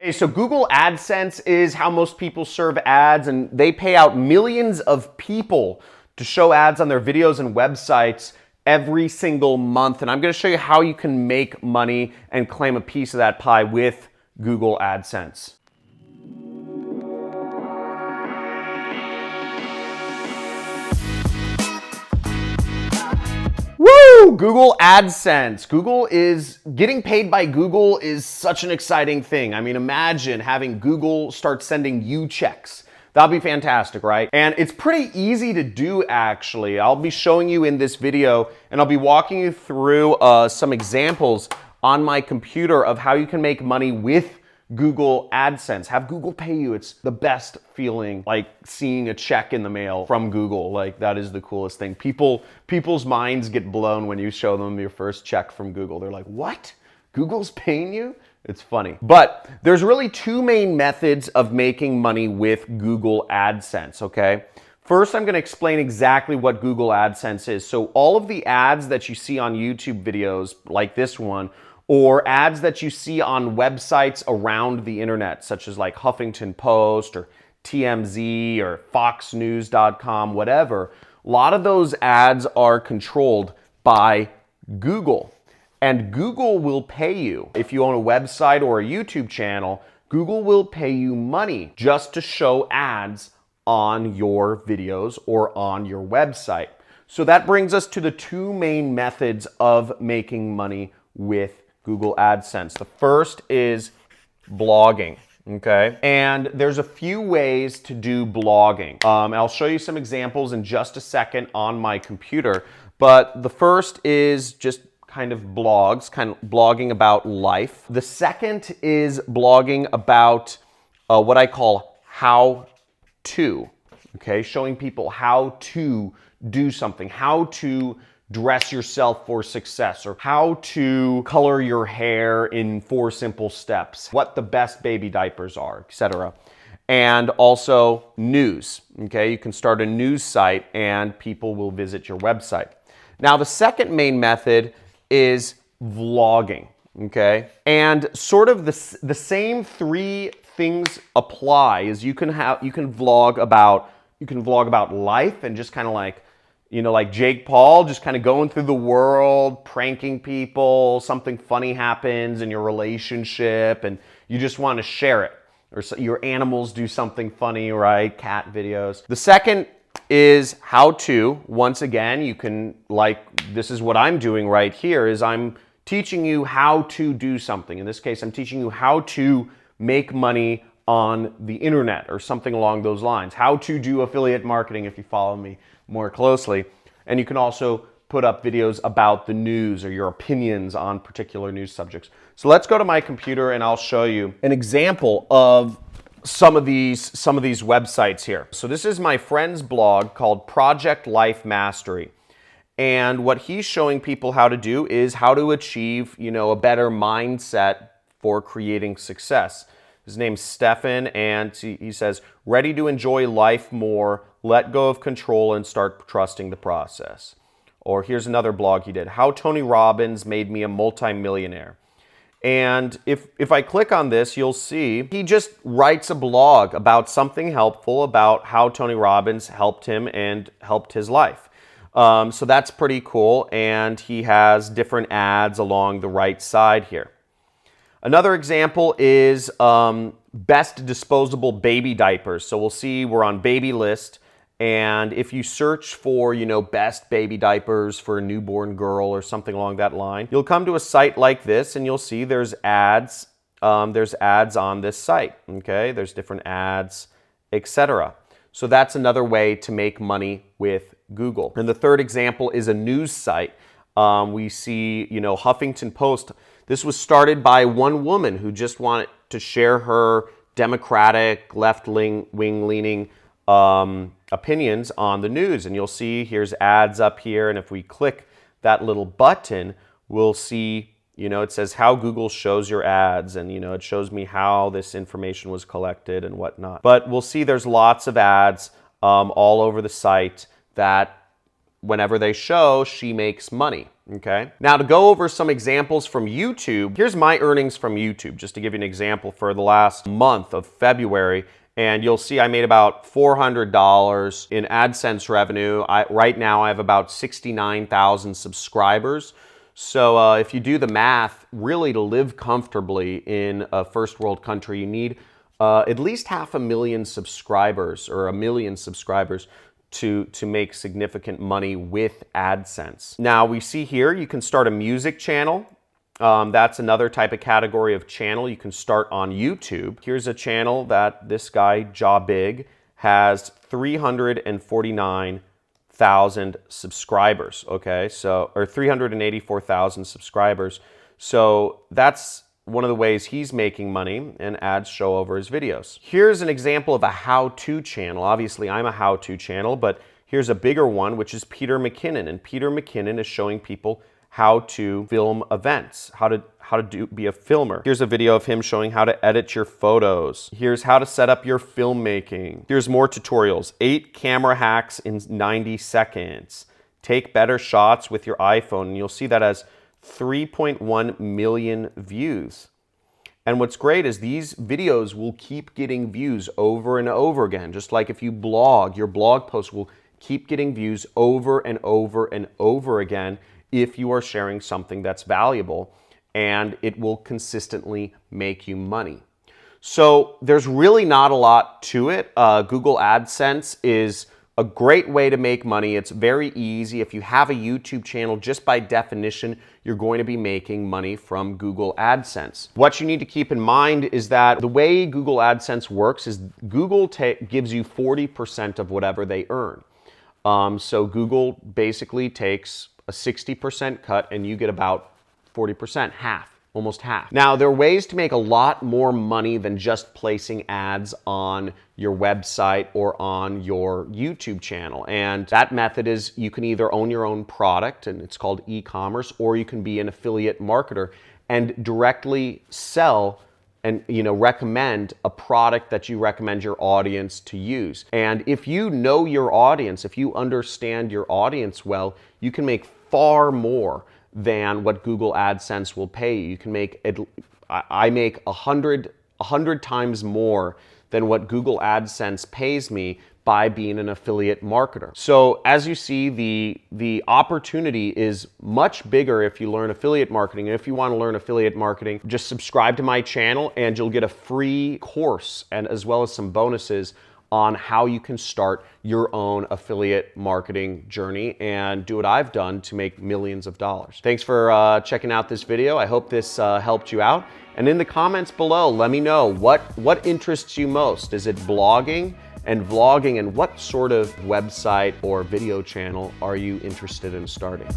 Okay, so Google AdSense is how most people serve ads, and they pay out millions of people to show ads on their videos and websites every single month. And I'm going to show you how you can make money and claim a piece of that pie with Google AdSense. Woo! Google AdSense. Getting paid by Google is such an exciting thing. I mean, imagine having Google start sending you checks. That'd be fantastic, right? And it's pretty easy to do, actually. I'll be showing you in this video, and I'll be walking you through some examples on my computer of how you can make money with Google AdSense. Have Google pay you. It's the best feeling, like seeing a check in the mail from Google. Like, that is the coolest thing. People's minds get blown when you show them your first check from Google. They're like, what? Google's paying you? It's funny. But there's really two main methods of making money with Google AdSense, okay? First, I'm going to explain exactly what Google AdSense is. So all of the ads that you see on YouTube videos, like this one, or ads that you see on websites around the internet, such as like Huffington Post or TMZ or foxnews.com, whatever, a lot of those ads are controlled by Google. And Google will pay you. If you own a website or a YouTube channel, Google will pay you money just to show ads on your videos or on your website. So that brings us to the two main methods of making money with Google AdSense. The first is blogging, okay? And there's a few ways to do blogging. I'll show you some examples in just a second on my computer, but the first is just kind of blogs, kind of blogging about life. The second is blogging about what I call how to, okay? Showing people how to do something, how to dress yourself for success, or how to color your hair in 4 simple steps, what the best baby diapers are, etc. And also news, okay? You can start a news site and people will visit your website. Now, the second main method is vlogging, okay? And sort of the same 3 things apply. Is you can vlog about life and just kind of like, you know, like Jake Paul, just kind of going through the world, pranking people, something funny happens in your relationship and you just want to share it. Or so your animals do something funny, right? Cat videos. The second is how to. Once again, you can, like, this is what I'm doing right here, is I'm teaching you how to do something. In this case, I'm teaching you how to make money on the internet or something along those lines. How to do affiliate marketing if you follow me more closely. And you can also put up videos about the news or your opinions on particular news subjects. So let's go to my computer and I'll show you an example of some of these websites here. So this is my friend's blog called Project Life Mastery. And what he's showing people how to do is how to achieve, you know, a better mindset for creating success. His name's Stefan, and he says, ready to enjoy life more, let go of control and start trusting the process. Or here's another blog he did, How Tony Robbins Made Me a Multimillionaire. And if I click on this, you'll see he just writes a blog about something helpful about how Tony Robbins helped him and helped his life. So that's pretty cool, and he has different ads along the right side here. Another example is best disposable baby diapers. So we'll see we're on baby list, and if you search for, you know, best baby diapers for a newborn girl or something along that line, you'll come to a site like this and you'll see there's ads. There's ads on this site, okay? There's different ads, etc. So that's another way to make money with Google. And the third example is a news site. We see, you know, Huffington Post. This was started by one woman who just wanted to share her Democratic, left-wing leaning opinions on the news. And you'll see here's ads up here. And if we click that little button, we'll see, you know, it says how Google shows your ads. And, you know, it shows me how this information was collected and whatnot. But we'll see there's lots of ads all over the site that whenever they show, she makes money, okay? Now to go over some examples from YouTube, here's my earnings from YouTube, just to give you an example for the last month of February. And you'll see I made about $400 in AdSense revenue. Right now I have about 69,000 subscribers. So if you do the math, really to live comfortably in a first world country, you need at least 500,000 subscribers or 1 million subscribers to make significant money with AdSense. Now we see here you can start a music channel. That's another type of category of channel you can start on YouTube. Here's a channel that this guy, Jaw Big, has 349,000 subscribers, okay? So, or 384,000 subscribers. So that's one of the ways he's making money, and ads show over his videos. Here's an example of a how-to channel. Obviously, I'm a how-to channel, but here's a bigger one, which is Peter McKinnon. And Peter McKinnon is showing people how to film events, how to be a filmer. Here's a video of him showing how to edit your photos. Here's how to set up your filmmaking. Here's more tutorials. 8 camera hacks in 90 seconds. Take better shots with your iPhone. And you'll see that as 3.1 million views. And what's great is these videos will keep getting views over and over again. Just like if you blog, your blog post will keep getting views over and over and over again if you are sharing something that's valuable, and it will consistently make you money. So there's really not a lot to it. Google AdSense is a great way to make money. It's very easy. If you have a YouTube channel, just by definition, you're going to be making money from Google AdSense. What you need to keep in mind is that the way Google AdSense works is Google gives you 40% of whatever they earn. So Google basically takes a 60% cut and you get about 40%, almost half. Now, there are ways to make a lot more money than just placing ads on your website or on your YouTube channel. And that method is you can either own your own product, and it's called e-commerce, or you can be an affiliate marketer and directly sell and recommend a product that you recommend your audience to use. And if you know your audience, if you understand your audience well, you can make far more than what Google AdSense will pay you. You can make I make 100 times more than what Google AdSense pays me by being an affiliate marketer. So as you see, the opportunity is much bigger if you learn affiliate marketing. And if you want to learn affiliate marketing, just subscribe to my channel and you'll get a free course, and as well as some bonuses on how you can start your own affiliate marketing journey and do what I've done to make millions of dollars. Thanks for checking out this video. I hope this helped you out. And in the comments below, let me know what interests you most. Is it blogging and vlogging, and what sort of website or video channel are you interested in starting?